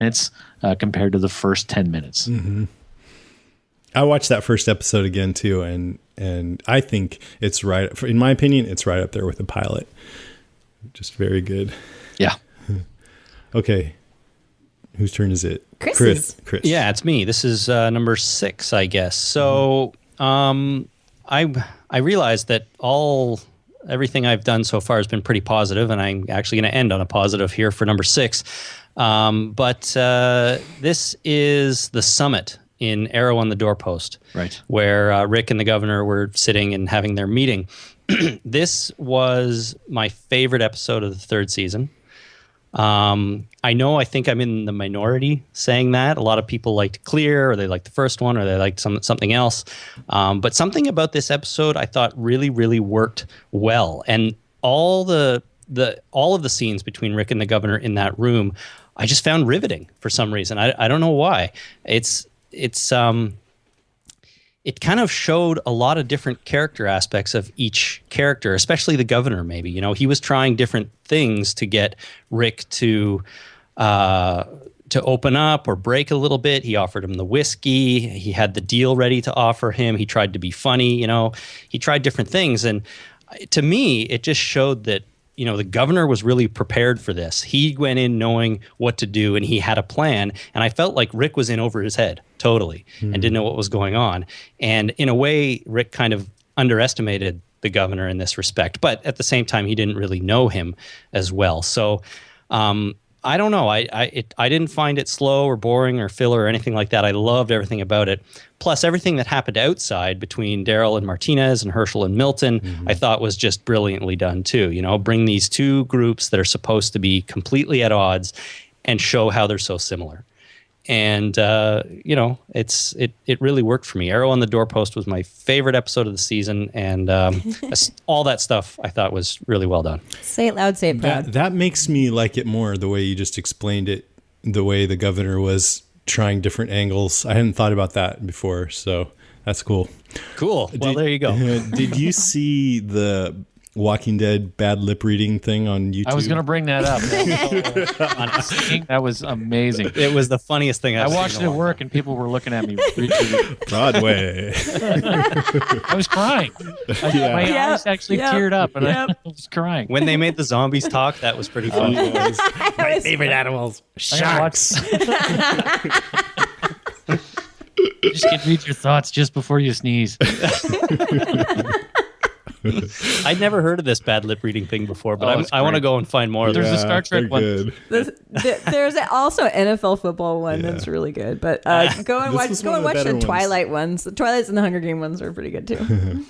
minutes compared to the first 10 minutes. Mm-hmm. I watched that first episode again too, and I think it's right. In my opinion, it's right up there with the pilot. Just very good. Yeah. Okay. Whose turn is it? Chris. Yeah, it's me. This is number 6, I guess. So I realized that everything I've done so far has been pretty positive, and I'm actually going to end on a positive here for number 6. But this is the summit in Arrow on the Doorpost, right, where Rick and the governor were sitting and having their meeting. This was my favorite episode of the 3rd season. I think I'm in the minority saying that. A lot of people liked Clear, or they liked the first one, or they liked something else. But something about this episode I thought really, really worked well. And all of the scenes between Rick and the governor in that room, I just found riveting for some reason. I don't know why. It kind of showed a lot of different character aspects of each character, especially the governor. Maybe, he was trying different things to get Rick to open up or break a little bit. He offered him the whiskey. He had the deal ready to offer him. He tried to be funny. He tried different things, and to me, it just showed that the governor was really prepared for this. He went in knowing what to do, and he had a plan. And I felt like Rick was in over his head totally and didn't know what was going on. And in a way, Rick kind of underestimated the governor in this respect. But at the same time, he didn't really know him as well. So I don't know. I didn't find it slow or boring or filler or anything like that. I loved everything about it. Plus, everything that happened outside between Daryl and Martinez and Herschel and Milton, I thought was just brilliantly done too. Bring these two groups that are supposed to be completely at odds and show how they're so similar. And it really worked for me. Arrow on the Doorpost was my favorite episode of the season, and all that stuff I thought was really well done. Say it loud, say it proud. That makes me like it more, the way you just explained it, the way the governor was trying different angles. I hadn't thought about that before, so that's cool. Cool. Well, there you go. Did you see the Walking Dead bad lip reading thing on YouTube? I was going to bring that up. That was amazing. It was the funniest thing I watched it at work, and people were looking at me. Broadway. I was crying. My eyes actually teared up, and I was crying. When they made the zombies talk, that was pretty funny. My favorite animals, sharks. Just can read your thoughts just before you sneeze. I'd never heard of this bad lip reading thing before, but I want to go and find more. There's a Star Trek one. There's also an NFL football one that's really good. But go and watch the Twilight ones. The Twilights and the Hunger Game ones are pretty good too.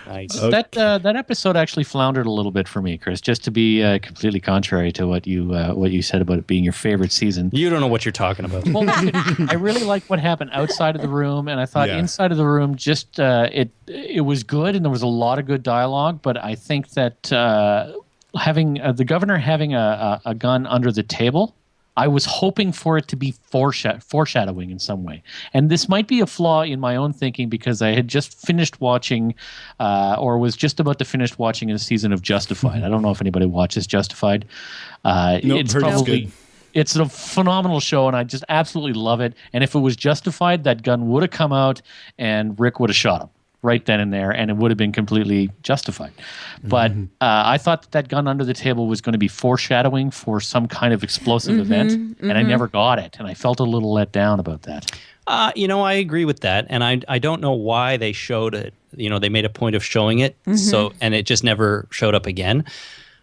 Nice. Okay. That episode actually floundered a little bit for me, Chris. Just to be completely contrary to what you said about it being your favorite season. You don't know what you're talking about. Well, I really liked what happened outside of the room, and I thought inside of the room, just it was good, and there was a lot of good dialogue. But I think that having the governor having a gun under the table, I was hoping for it to be foreshadowing in some way. And this might be a flaw in my own thinking, because I had just finished watching or was just about to finish watching a season of Justified. I don't know if anybody watches Justified. It's a phenomenal show, and I just absolutely love it. And if it was Justified, that gun would have come out and Rick would have shot him right then and there, and it would have been completely justified. But I thought that gun under the table was going to be foreshadowing for some kind of explosive event, and I never got it, and I felt a little let down about that. I agree with that, and I don't know why they showed it. They made a point of showing it, and it just never showed up again.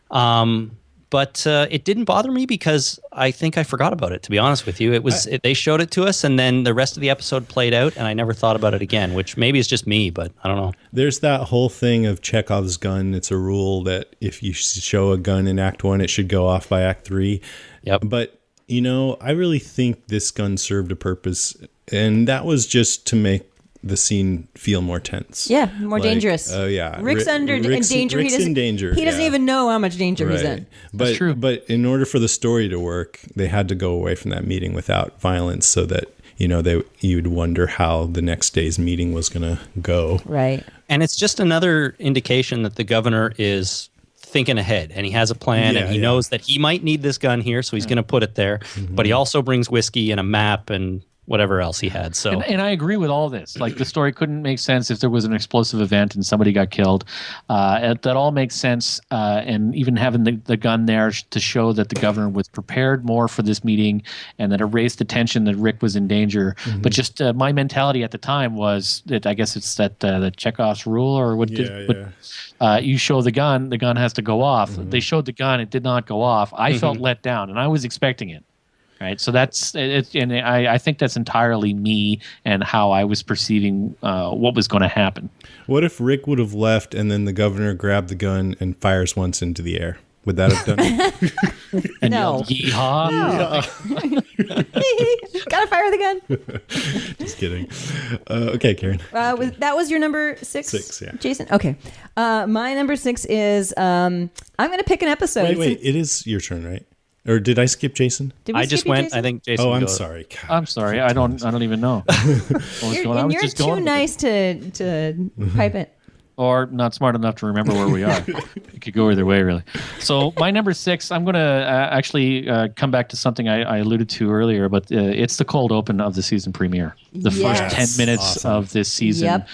But it didn't bother me, because I think I forgot about it, to be honest with you. They showed it to us, and then the rest of the episode played out, and I never thought about it again, which maybe is just me, but I don't know. There's that whole thing of Chekhov's gun. It's a rule that if you show a gun in Act 1, it should go off by Act 3. Yep. But, I really think this gun served a purpose, and that was just to make the scene feel more tense. Yeah, more dangerous. Oh, yeah. Rick's in danger. Rick's in danger. He doesn't even know how much danger he's in. That's true. But in order for the story to work, they had to go away from that meeting without violence, so that you'd wonder how the next day's meeting was going to go. Right. And it's just another indication that the governor is thinking ahead, and he has a plan, and he knows that he might need this gun here, so he's going to put it there. But he also brings whiskey and a map and whatever else he had. So, and I agree with all this. Like, the story couldn't make sense if there was an explosive event and somebody got killed. That all makes sense. And even having the gun there to show that the governor was prepared more for this meeting, and that it raised the tension that Rick was in danger. But just my mentality at the time was that, I guess it's that the Chekhov's rule, or what? You show the gun has to go off. They showed the gun, it did not go off. I felt let down, and I was expecting it. Right, so that's it, and I think that's entirely me and how I was perceiving what was going to happen. What if Rick would have left, and then the governor grabbed the gun and fires once into the air? Would that have done it? And yelled, "Yeehaw!" No. Gotta fire the gun. Just kidding. Okay, Karen. That was your number 6? 6, yeah. Jason? Okay. My number 6 is I'm going to pick an episode. Wait. It is your turn, right? Or did I skip Jason? I just went. Jason? I think Jason. Oh, I'm sorry. God. I'm sorry. I don't even know. You're too nice to pipe it. Or not smart enough to remember where we are. It could go either way, really. So my number 6, I'm going to actually come back to something I alluded to earlier, but it's the cold open of the season premiere. The first 10 minutes of this season.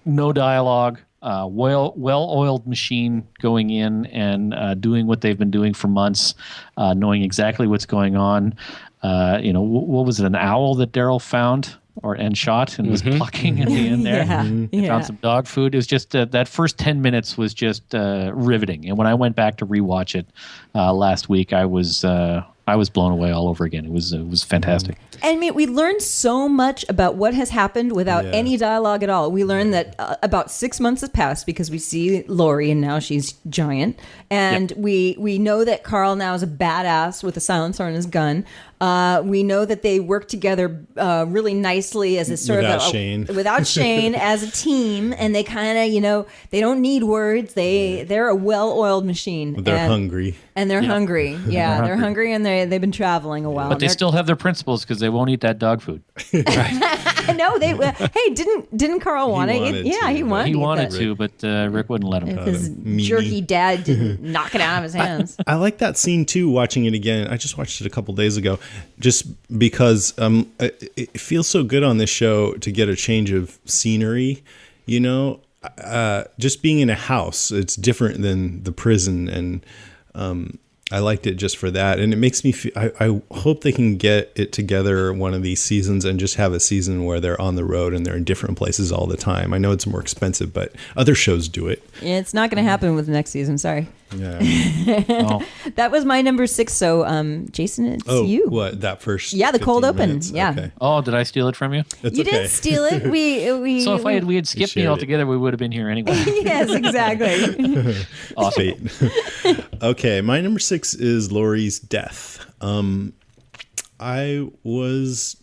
No dialogue. Well-oiled machine going in and doing what they've been doing for months, knowing exactly what's going on. What was it, an owl that Daryl found and shot and was plucking at the end there? Found some dog food. It was just that first 10 minutes was just riveting. And when I went back to rewatch it last week, I was blown away all over again. It was fantastic. And we learned so much about what has happened without any dialogue at all. We learned that about 6 months has passed because we see Lori, and now she's giant. And we know that Carl now is a badass with a silencer on his gun. We know that they work together really nicely as a sort without of Shane. Without Shane, as a team, and they kind of they don't need words. They're a well-oiled machine. They're hungry. And they're hungry. Yeah, they're hungry, and they've been traveling a while. But they still have their principles because they won't eat that dog food. Right. No, they. Hey, didn't Carl want it? Yeah, he wanted. He wanted to, but Rick wouldn't let him. His jerky dad didn't knock it out of his hands. I like that scene too. Watching it again, I just watched it a couple days ago, just because it feels so good on this show to get a change of scenery. Just being in a house, it's different than the prison, and I liked it just for that. And it makes me feel, I hope they can get it together one of these seasons and just have a season where they're on the road and they're in different places all the time. I know it's more expensive, but other shows do it. Yeah, it's not going to happen with the next season. Sorry. Yeah. That was my number 6. So, Jason, it's you. What, that first? Yeah, the cold open. minutes? Yeah. Okay. Oh, did I steal it from you? It's You okay. didn't steal it. So if we had skipped me shared it. altogether, we would have been here anyway. Yes, exactly. Awesome. Okay, my number 6 is Laurie's death. That was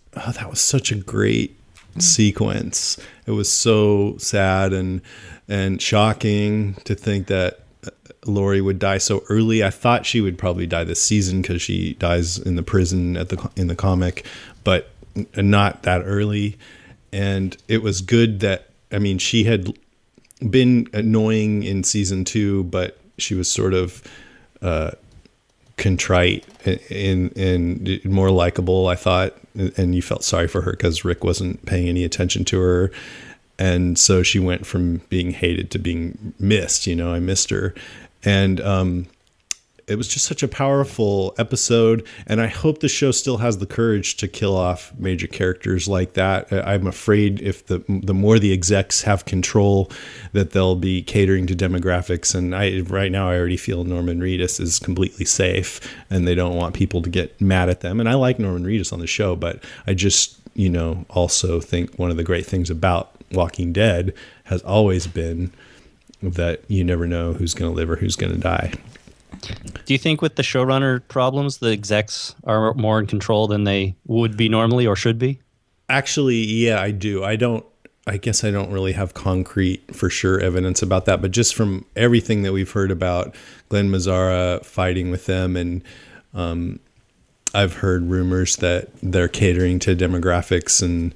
such a great sequence. It was so sad and shocking to think that Laurie would die so early. I thought she would probably die this season because she dies in the prison in the comic, but not that early. And it was good that, she had been annoying in season 2, but she was sort of contrite and more likable, I thought. And you felt sorry for her because Rick wasn't paying any attention to her. And so she went from being hated to being missed. I missed her. And it was just such a powerful episode. And I hope the show still has the courage to kill off major characters like that. I'm afraid if the more the execs have control, that they'll be catering to demographics. And right now I already feel Norman Reedus is completely safe and they don't want people to get mad at them. And I like Norman Reedus on the show, but I just, also think one of the great things about Walking Dead has always been that you never know who's going to live or who's going to die. Do you think with the showrunner problems, the execs are more in control than they would be normally or should be? Actually, yeah, I do. I guess I don't really have concrete for sure evidence about that, but just from everything that we've heard about Glenn Mazzara fighting with them, and I've heard rumors that they're catering to demographics, and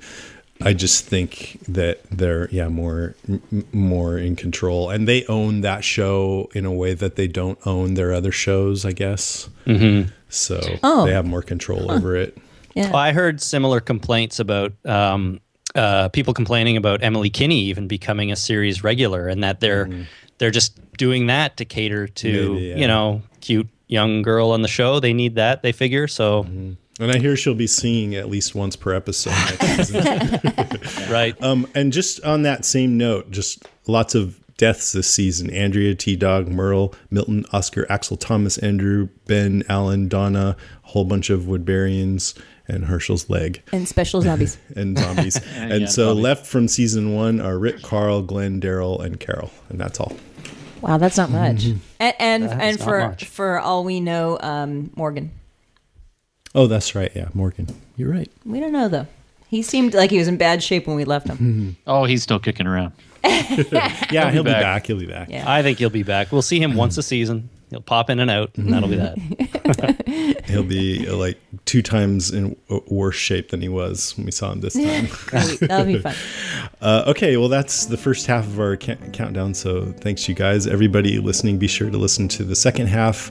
I just think that they're more in control, and they own that show in a way that they don't own their other shows, I guess. Mm-hmm. So they have more control over it. Yeah. Well, I heard similar complaints about people complaining about Emily Kinney even becoming a series regular, and that they're just doing that to cater to cute young girl on the show. They need that, they figure. So. Mm-hmm. And I hear she'll be singing at least once per episode next season. Right. And just on that same note, just lots of deaths this season. Andrea, T-Dog, Merle, Milton, Oscar, Axel, Thomas, Andrew, Ben, Alan, Donna, a whole bunch of Woodburyans, and Herschel's leg. And special zombies. And zombies. And so zombies. Left from season 1 are Rick, Carl, Glenn, Daryl, and Carol. And that's all. Wow, that's not much. Mm-hmm. And for all we know, Morgan. Oh, that's right. Yeah, Morgan. You're right. We don't know, though. He seemed like he was in bad shape when we left him. Oh, he's still kicking around. Yeah, he'll be back. He'll be back. Yeah. I think he'll be back. We'll see him once a season. He'll pop in and out, and that'll be that. He'll be like 2 times in worse shape than he was when we saw him this time. Great. That'll be fun. Okay, well, that's the first half of our countdown. So thanks, you guys. Everybody listening, be sure to listen to the second half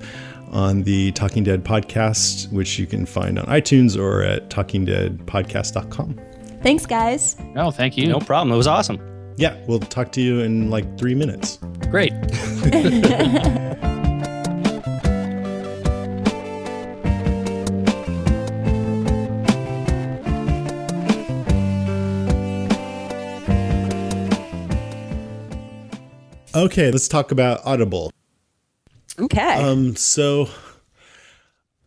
on the Talking Dead podcast, which you can find on iTunes or at talkingdeadpodcast.com. Thanks, guys. No, thank you. No problem. It was awesome. Yeah, we'll talk to you in like 3 minutes. Great. Okay, let's talk about Audible. Okay. So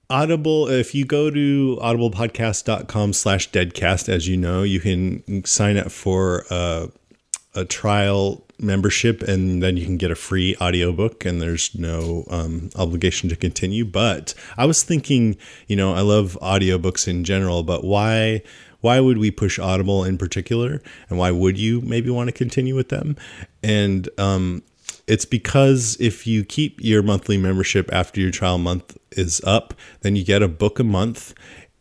Audible, if you go to audiblepodcast.com/deadcast, as you know, you can sign up for a trial membership, and then you can get a free audiobook, and there's no obligation to continue. But I was thinking, I love audiobooks in general, but why would we push Audible in particular? And why would you maybe want to continue with them? And it's because if you keep your monthly membership after your trial month is up, then you get a book a month,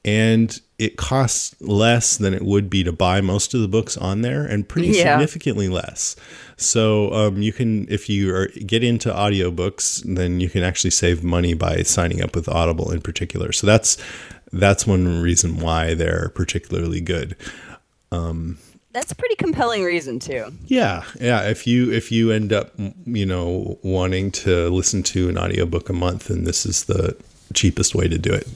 and it costs less than it would be to buy most of the books on there, and pretty significantly less. So you can, if you get into audiobooks, then you can actually save money by signing up with Audible in particular. So that's one reason why they're particularly good. That's a pretty compelling reason too. Yeah. If you end up, wanting to listen to an audiobook a month, then this is the cheapest way to do it.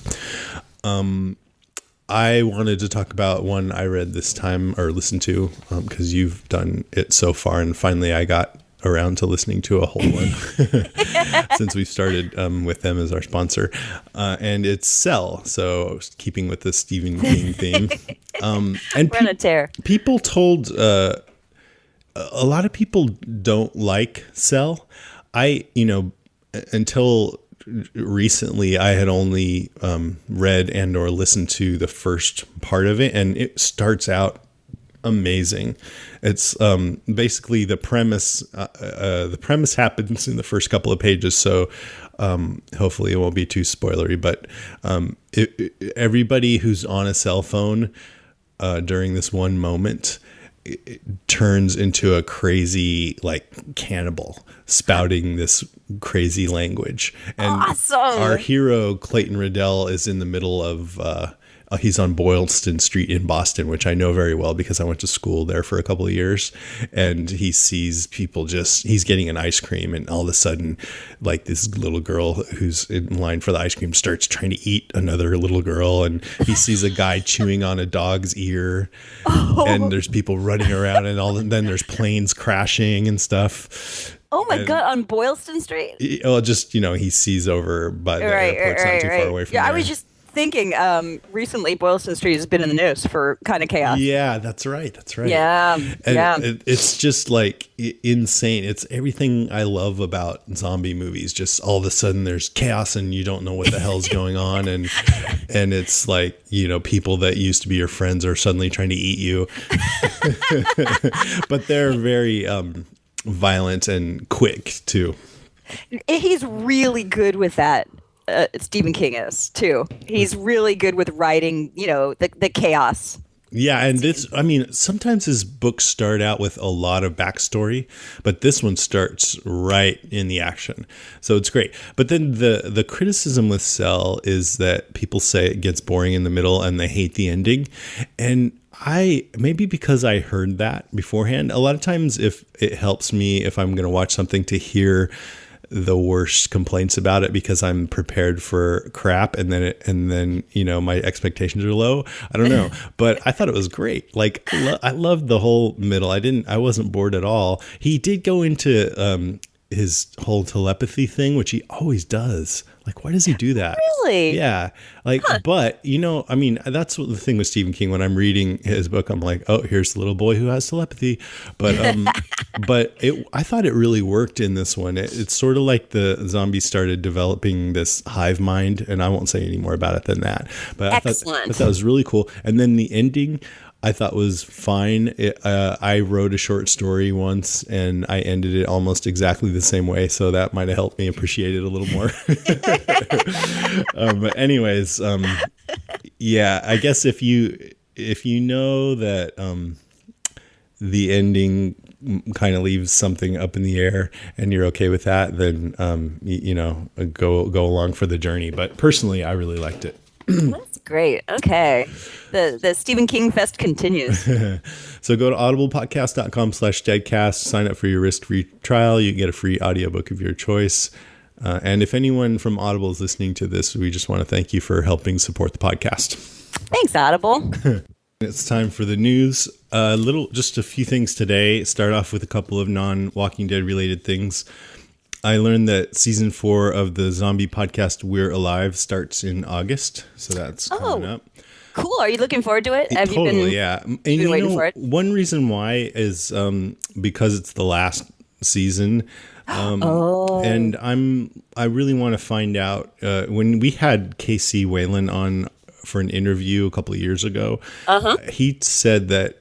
I wanted to talk about one I read this time, or listened to, because you've done it so far, and finally I got around to listening to a whole one since we started with them as our sponsor, and it's Cell. So keeping with the Stephen King theme, and we're on a tear. People told a lot of people don't like Cell. Until recently, I had only read and or listened to the first part of it, and it starts out amazing. It's basically the premise. The premise happens in the first couple of pages, so hopefully it won't be too spoilery. But everybody who's on a cell phone during this one moment, it turns into a crazy cannibal spouting this crazy language. And awesome. Our hero Clayton Riddell is in the middle of he's on Boylston Street in Boston, which I know very well because I went to school there for a couple of years, and he sees people he's getting an ice cream, and all of a sudden this little girl who's in line for the ice cream starts trying to eat another little girl, and he sees a guy chewing on a dog's ear, and there's people running around, and then there's planes crashing and stuff. Oh my God, on Boylston Street? Well, just, he sees over, but the airport's not too far away from there. I was just thinking, recently Boylston Street has been in the news for kind of chaos. Yeah, that's right. Yeah, and it's just insane. It's everything I love about zombie movies. Just all of a sudden there's chaos and you don't know what the hell's going on, and it's people that used to be your friends are suddenly trying to eat you. But they're very violent and quick too. He's really good with that. Stephen King is too. He's really good with writing, the chaos Yeah, and this, I mean, sometimes his books start out with a lot of backstory, but this one starts right in the action. So it's great. But then the criticism with Cell is that people say it gets boring in the middle and they hate the ending. And maybe because I heard that beforehand, a lot of times if it helps me, if I'm going to watch something, to hear the worst complaints about it because I'm prepared for crap, and then you know, my expectations are low. I don't know, but I thought it was great. Like I loved the whole middle. I wasn't bored at all. He did go into his whole telepathy thing, which he always does. Like, why does he do that? Really? Yeah. Like, but, you know, I mean, that's what the thing with Stephen King. When I'm reading his book, I'm like, oh, here's the little boy who has telepathy. But, I thought it really worked in this one. It's sort of like the zombies started developing this hive mind, and I won't say any more about it than that. But I thought that was really cool. And then the ending, I thought was fine. I wrote a short story once and I ended it almost exactly the same way. So that might have helped me appreciate it a little more. But anyways, yeah, I guess if you know that the ending kind of leaves something up in the air and you're okay with that, then, you know, go along for the journey. But personally, I really liked it. That's great. Okay. The Stephen King fest continues. So go to audiblepodcast.com/deadcast, sign up for your risk-free trial. You can get a free audiobook of your choice. And if anyone from Audible is listening to this, we just want to thank you for helping support the podcast. Thanks, Audible. It's time for the news. Just a few things today. Start off with a couple of non-Walking Dead related things. I learned that season 4 of the zombie podcast We're Alive starts in August, so that's coming up. Cool. Are you looking forward to it? Have you been, yeah. And been waiting for it? One reason why is because it's the last season. And I really want to find out. When we had KC Whalen on for an interview a couple of years ago, he said that,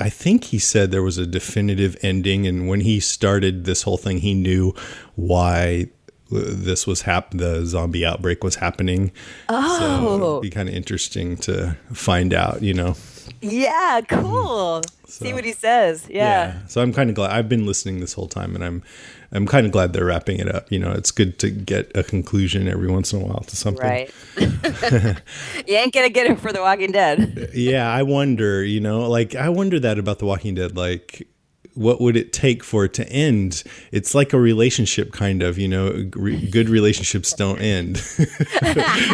I think he said there was a definitive ending, and when he started this whole thing, he knew why this was the zombie outbreak was happening. So it'd be kind of interesting to find out, you know. Yeah, cool. See what he says. Yeah. So I'm kind of glad. I've been listening this whole time, and I'm kind of glad they're wrapping it up. You know, it's good to get a conclusion every once in a while to something. Right. You ain't gonna get it for The Walking Dead. Yeah, I wonder. You know, like I wonder that about The Walking Dead. Like, what would it take for it to end? It's like a relationship, kind of, you know, good relationships don't end.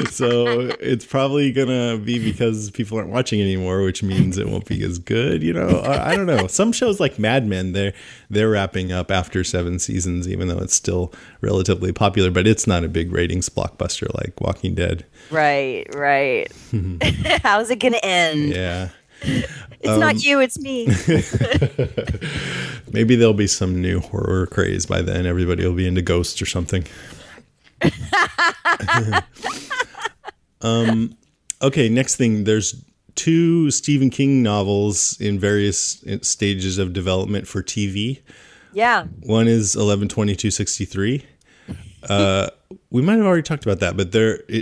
So it's probably going to be because people aren't watching anymore, which means it won't be as good. You know, I don't know. Some shows like Mad Men, they're wrapping up after 7 seasons, even though it's still relatively popular, but it's not a big ratings blockbuster like Walking Dead. Right. How's it going to end? Yeah. It's not you, it's me. Maybe there'll be some new horror craze by then. Everybody will be into ghosts or something. Okay, next thing. There's 2 Stephen King novels in various stages of development for TV. Yeah. One is 11/22/63. We might have already talked about that, but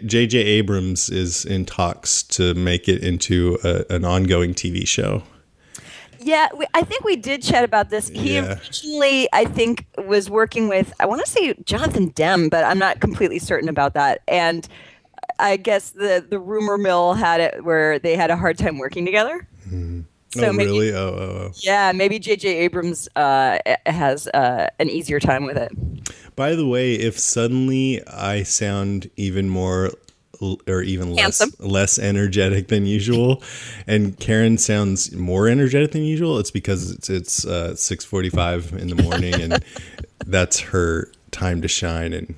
J.J. Abrams is in talks to make it into an ongoing TV show. Yeah, I think we did chat about this. He originally, I think, was working with, I want to say Jonathan Demme, but I'm not completely certain about that. And I guess the rumor mill had it where they had a hard time working together. Mm-hmm. So really? Oh. Yeah, maybe J.J. Abrams has an easier time with it. By the way, if suddenly I sound even more or even less energetic than usual, and Karen sounds more energetic than usual, it's because it's 6:45 in the morning, and that's her time to shine and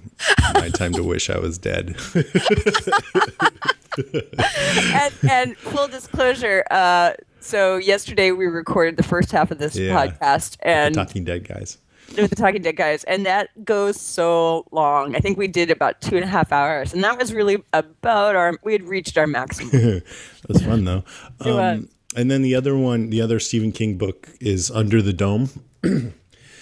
my time to wish I was dead. and full disclosure, so yesterday we recorded the first half of this podcast, and the Talking Dead guys. With the Talking Dead guys, and that goes so long. I think we did about 2.5 hours, and that was really about we had reached our maximum. It was fun though. It was. And then the other Stephen King book is Under the Dome. I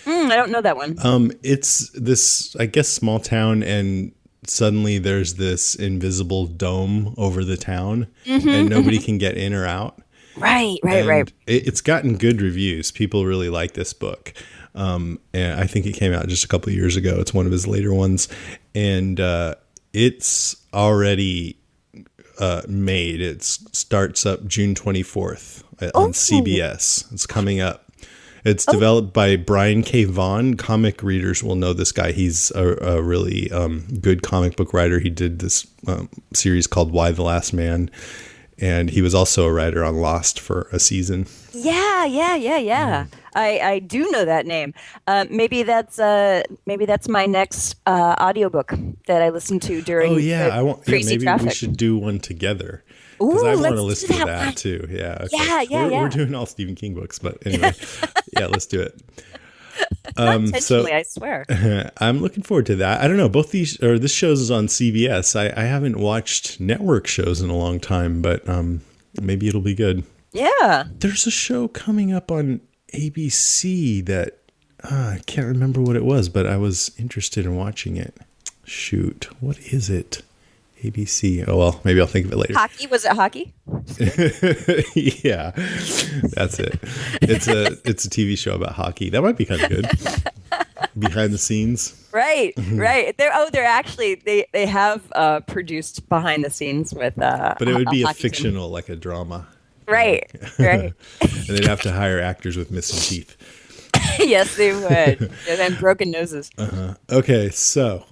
don't know that one. It's this, I guess, small town, and suddenly there's this invisible dome over the town, and nobody can get in or out. Right. It's gotten good reviews. People really like this book. And I think it came out just a couple of years ago. It's one of his later ones. And it's already made. It starts up June 24th on CBS. It's coming up. It's developed by Brian K. Vaughan. Comic readers will know this guy. He's a really good comic book writer. He did this series called Why the Last Man. And he was also a writer on Lost for a season. Yeah. I do know that name. Maybe that's my next audiobook that I listen to during. Oh yeah, maybe traffic. we should do one together. Because I want to listen to that one. too. Yeah. Okay. Yeah. We're doing all Stephen King books, but anyway, yeah, let's do it. Not intentionally, I swear. I'm looking forward to that. I don't know. This shows is on CBS. I haven't watched network shows in a long time, but maybe it'll be good. Yeah. There's a show coming up on ABC that I can't remember what it was, but I was interested in watching it. Shoot, what is it? ABC. Oh well, maybe I'll think of it later. Hockey? Was it hockey? Yeah, that's it. It's a TV show about hockey. That might be kind of good. Behind the scenes. Right. They're actually they have produced behind the scenes with. But it would be a hockey fictional, like a drama. Right. And they'd have to hire actors with missing teeth. Yes, they would. And then broken noses. Okay, so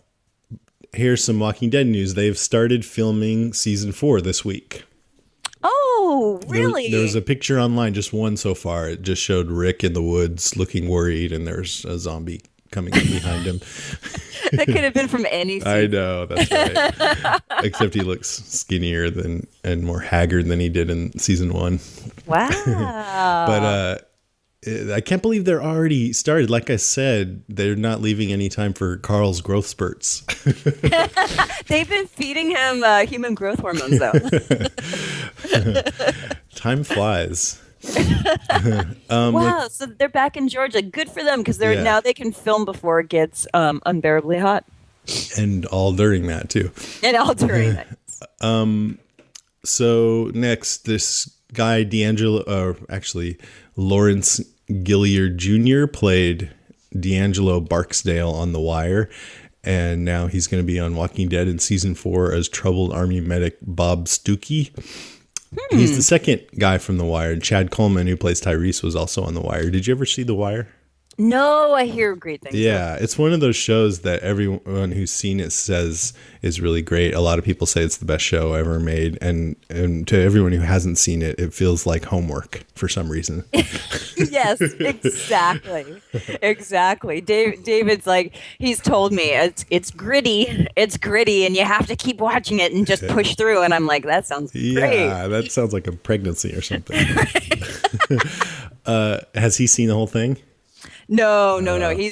here's some Walking Dead news. They've started filming season 4 this week. Oh, really? There was a picture online, just one so far. It just showed Rick in the woods looking worried, and there's a zombie coming up behind him. That could have been from any season. I know, that's right. Except he looks skinnier and more haggard than he did in season 1. Wow. But I can't believe they're already started. Like I said, they're not leaving any time for Carl's growth spurts. They've been feeding him human growth hormones, though. Time flies. Wow, so they're back in Georgia. Good for them, because now they can film before it gets unbearably hot. And all during that, too. And all during that. So next, this guy, Lawrence Gilliard Jr. played D'Angelo Barksdale on The Wire. And now he's going to be on Walking Dead in season 4 as troubled Army medic Bob Stuckey. He's the second guy from The Wire. Chad Coleman, who plays Tyrese, was also on The Wire. Did you ever see The Wire? No, I hear great things. Yeah, it's one of those shows that everyone who's seen it says is really great. A lot of people say it's the best show ever made. And to everyone who hasn't seen it, it feels like homework for some reason. Yes, exactly. David's like, he's told me it's gritty, and you have to keep watching it and just push through. And I'm like, that sounds great. Yeah, that sounds like a pregnancy or something. Has he seen the whole thing? No.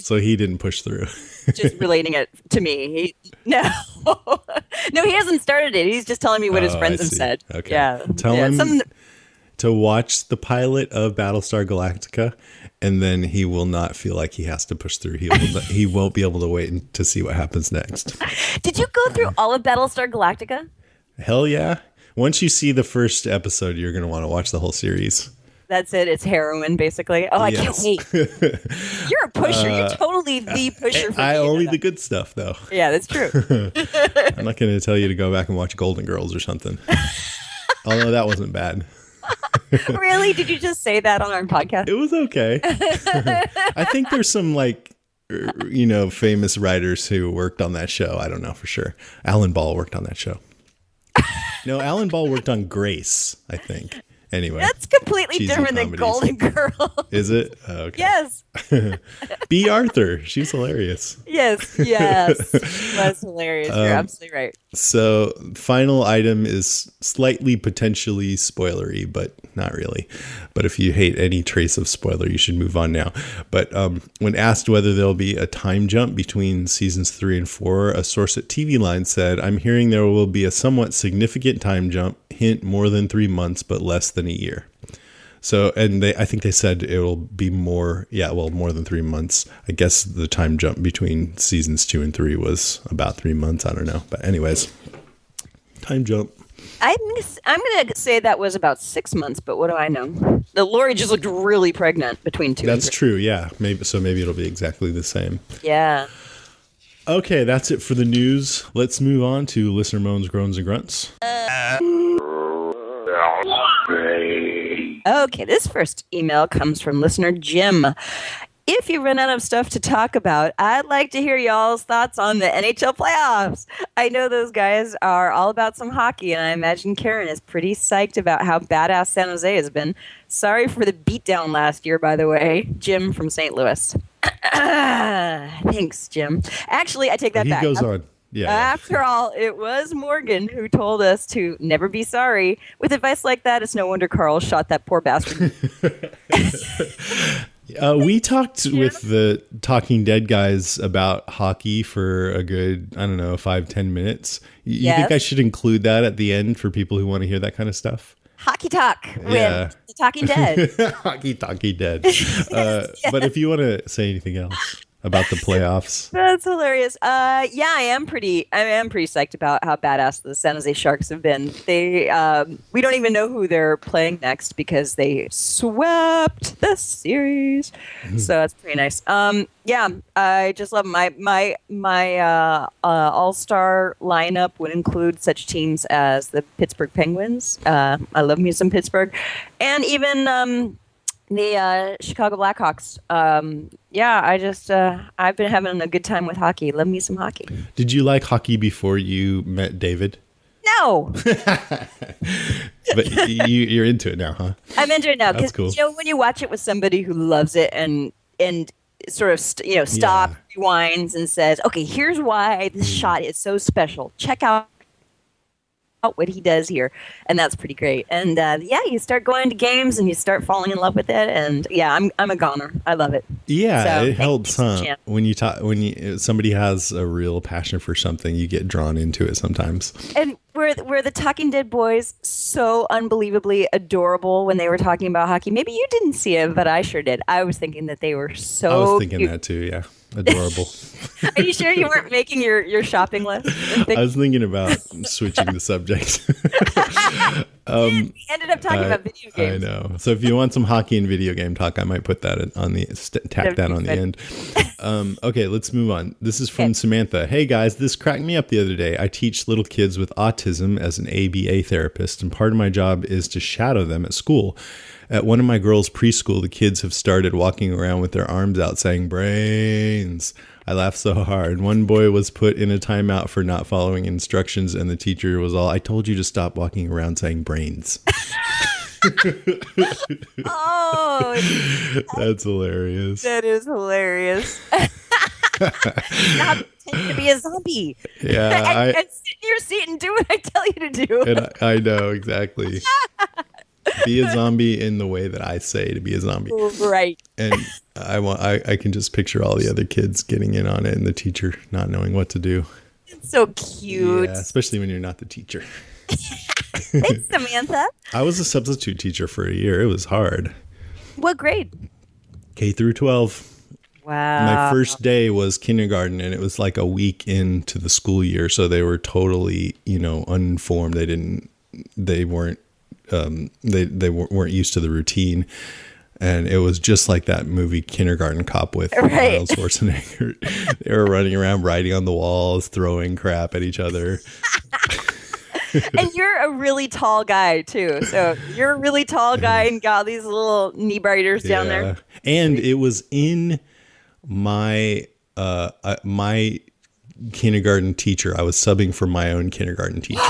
So he didn't push through. Just relating it to me. No, he hasn't started it. He's just telling me what his friends have said. Okay. Yeah. Tell him to watch the pilot of Battlestar Galactica, and then he will not feel like he has to push through. He won't be able to wait to see what happens next. Did you go through all of Battlestar Galactica? Hell yeah. Once you see the first episode, you're going to want to watch the whole series. That's it. It's heroin, basically. Oh, I can't wait. You're a pusher. You're totally the pusher for me. Only the good stuff, though. Yeah, that's true. I'm not going to tell you to go back and watch Golden Girls or something. Although that wasn't bad. Really? Did you just say that on our podcast? It was okay. I think there's some famous writers who worked on that show. I don't know for sure. Alan Ball worked on that show. No, Alan Ball worked on Grace, I think. Anyway, that's completely different comedies. than Golden Girls. Is it? Oh, okay. Yes. B. Arthur. She's hilarious. Yes. That's hilarious. You're absolutely right. So, final item is slightly potentially spoilery, but not really. But if you hate any trace of spoiler, you should move on now. But when asked whether there'll be a time jump between seasons 3 and 4, a source at TV Line said, "I'm hearing there will be a somewhat significant time jump. Hint, more than 3 months, but less than a year." So, and I think they said it will be more than 3 months. I guess the time jump between seasons 2 and 3 was about 3 months. I don't know. But anyways, time jump. I'm gonna say that was about 6 months, but what do I know? The Lori just looked really pregnant between 2. That's true. Yeah. Maybe it'll be exactly the same. Yeah. Okay, that's it for the news. Let's move on to listener moans, groans, and grunts. Okay, this first email comes from listener Jim. If you run out of stuff to talk about, I'd like to hear y'all's thoughts on the NHL playoffs. I know those guys are all about some hockey, and I imagine Karen is pretty psyched about how badass San Jose has been. Sorry for the beatdown last year, by the way. Jim from St. Louis. Thanks, Jim. Actually, I take that back. He goes on. Yeah. After all, it was Morgan who told us to never be sorry. With advice like that, it's no wonder Carl shot that poor bastard. We talked with the Talking Dead guys about hockey for a good, 5-10 minutes. You think I should include that at the end for people who want to hear that kind of stuff? Hockey talk with the Talking Dead. Hockey Talking Dead. But if you want to say anything else about the playoffs. That's hilarious. I am pretty psyched about how badass the San Jose Sharks have been. They we don't even know who they're playing next because they swept the series. So that's pretty nice. I just love my all-star lineup would include such teams as the Pittsburgh Penguins. I love me some Pittsburgh, and even the Chicago Blackhawks. I've been having a good time with hockey. Love me some hockey. Did you like hockey before you met David? No. But you're into it now, huh? I'm into it now because cool. when you watch it with somebody who loves it and sort of stops, rewinds, and says, "Okay, here's why this shot is so special. Check out what he does here," and that's pretty great. And you start going to games and you start falling in love with it. And I'm a goner. I love it. Yeah, so, it helps, huh? When somebody has a real passion for something, you get drawn into it sometimes. And were the Talking Dead boys so unbelievably adorable when they were talking about hockey? Maybe you didn't see it, but I sure did. I was thinking that they were so. I was thinking that too. Yeah. Adorable. Are you sure you weren't making your shopping list? I was thinking about switching the subject. We ended up talking about video games. I know. So if you want some hockey and video game talk, I might put that on the tack that on the end. Okay, let's move on. This is from Samantha. Hey guys, this cracked me up the other day. I teach little kids with autism as an ABA therapist, and part of my job is to shadow them at school. At one of my girls' preschool, the kids have started walking around with their arms out saying brains. I laughed so hard. One boy was put in a timeout for not following instructions, and the teacher was all, "I told you to stop walking around saying brains." Oh, that's hilarious. That is hilarious. Stop pretending to be a zombie. Yeah. and sit in your seat and do what I tell you to do. And I know, exactly. Be a zombie in the way that I say to be a zombie. Right. And I can just picture all the other kids getting in on it and the teacher not knowing what to do. It's so cute. Yeah, especially when you're not the teacher. Thanks, Samantha. I was a substitute teacher for a year. It was hard. What grade? K through 12. Wow. My first day was kindergarten, and it was like a week into the school year. So they were totally, uninformed. They weren't used to the routine, and it was just like that movie Kindergarten Cop with Arnold Schwarzenegger. They were running around, writing on the walls, throwing crap at each other. And you're a really tall guy too, so you're a really tall guy and got these little knee biters down there. And it was in my my kindergarten teacher. I was subbing for my own kindergarten teacher.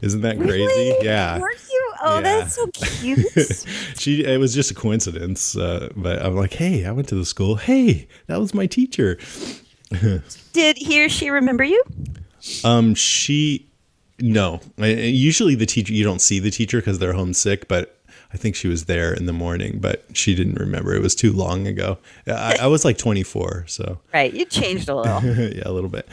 Isn't that crazy? Really? Yeah. Were you? Oh, that's so cute. It was just a coincidence, but I'm like, hey, I went to the school. Hey, that was my teacher. Did he or she remember you? No. Usually the teacher, you don't see the teacher because they're homesick, but I think she was there in the morning, but she didn't remember. It was too long ago. I was like 24, so. Right, you changed a little. Yeah, a little bit.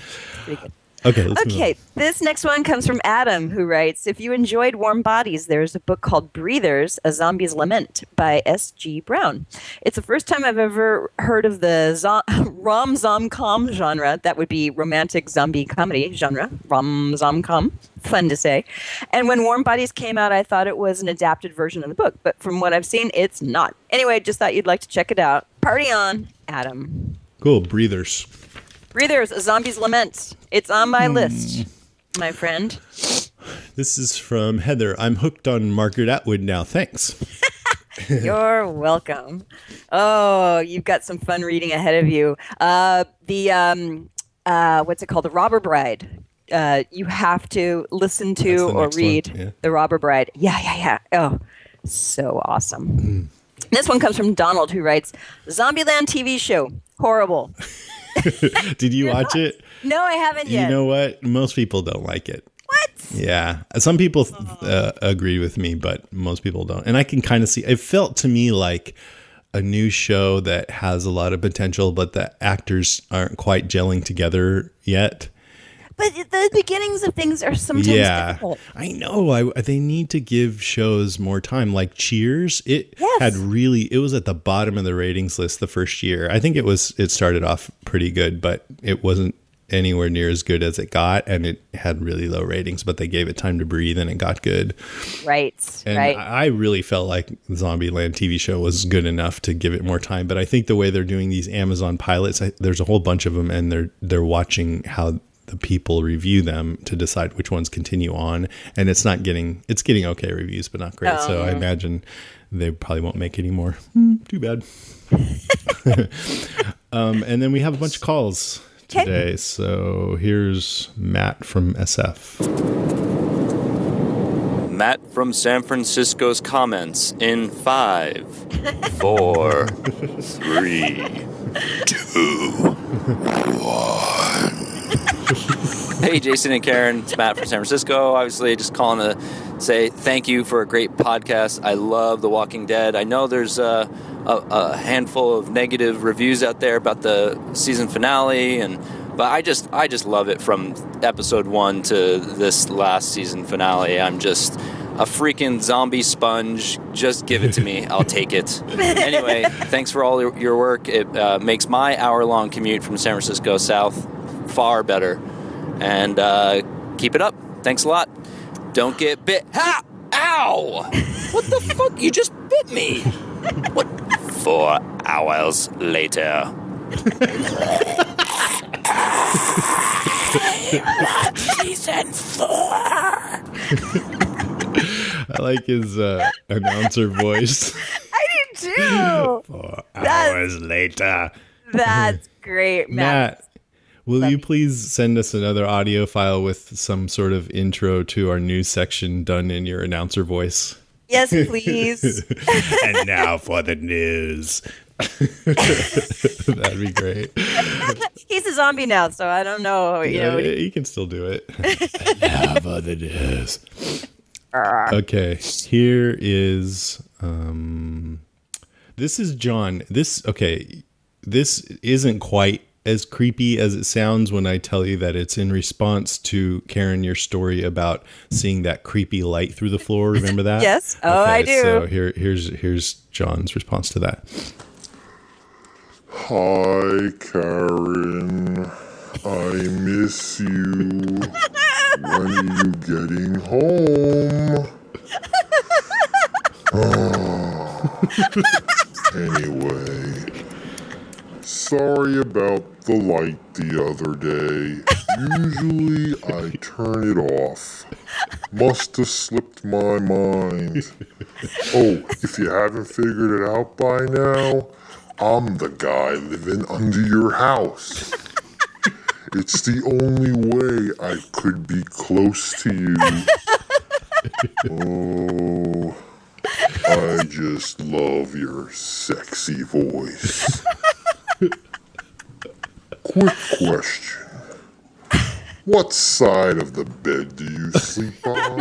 Pretty good. Okay, let's move on. This next one comes from Adam, who writes, if you enjoyed Warm Bodies, there's a book called Breathers, A Zombie's Lament by S.G. Brown. It's the first time I've ever heard of the rom-zom-com genre. That would be romantic zombie comedy genre, rom-zom-com. fun to say. And when Warm Bodies came out, I thought it was an adapted version of the book. But from what I've seen, it's not. Anyway, just thought you'd like to check it out. Party on, Adam. Cool. Breathers. Breathers, A Zombie's Lament. It's on my list, my friend. This is from Heather. I'm hooked on Margaret Atwood now. Thanks. You're welcome. Oh, you've got some fun reading ahead of you. What's it called? The Robber Bride. You have to listen to or read The Robber Bride. Yeah. Oh, so awesome. This one comes from Donald, who writes, Zombieland TV show. Horrible. Did you watch it? No, I haven't yet. You know what? Most people don't like it. What? Yeah. Some people agree with me, but most people don't. And I can kind of see, it felt to me like a new show that has a lot of potential, but the actors aren't quite gelling together yet. But the beginnings of things are sometimes difficult. I know. They need to give shows more time. Like Cheers, it was at the bottom of the ratings list the first year. I think it started off pretty good, but it wasn't anywhere near as good as it got, and it had really low ratings, but they gave it time to breathe and it got good. Right. I really felt like the Zombieland TV show was good enough to give it more time, but I think the way they're doing these Amazon pilots, there's a whole bunch of them, and they're watching how the people review them to decide which ones continue on, and it's getting okay reviews, but not great. So I imagine they probably won't make any more. Too bad. And then we have a bunch of calls today. So here's Matt from SF. Matt from San Francisco's comments in 5, 4, 3, 2, 1. Hey, Jason and Karen, it's Matt from San Francisco. Obviously, just calling to say thank you for a great podcast. I love The Walking Dead. I know there's a handful of negative reviews out there about the season finale, but I just love it from episode 1 to this last season finale. I'm just a freaking zombie sponge. Just give it to me. I'll take it. Anyway, thanks for all your work. It makes my hour-long commute from San Francisco south far better. And keep it up. Thanks a lot. Don't get bit. Ha! Ow! What the fuck? You just bit me. What? 4 hours later. Season 4. I like his announcer voice. I do too. 4 hours later. That's great, Matt. Will you please send us another audio file with some sort of intro to our news section done in your announcer voice? Yes, please. And now for the news. That'd be great. He's a zombie now, so I don't know. He can still do it. And now for the news. Okay, here is this is John. This isn't quite as creepy as it sounds when I tell you that it's in response to, Karen, your story about seeing that creepy light through the floor. Remember that? Yes. Oh, okay, I do. So here's John's response to that. Hi, Karen. I miss you. When are you getting home? Anyway, sorry about the light the other day. Usually I turn it off. Must have slipped my mind. Oh, if you haven't figured it out by now, I'm the guy living under your house. It's the only way I could be close to you. Oh, I just love your sexy voice. Quick question. What side of the bed do you sleep on?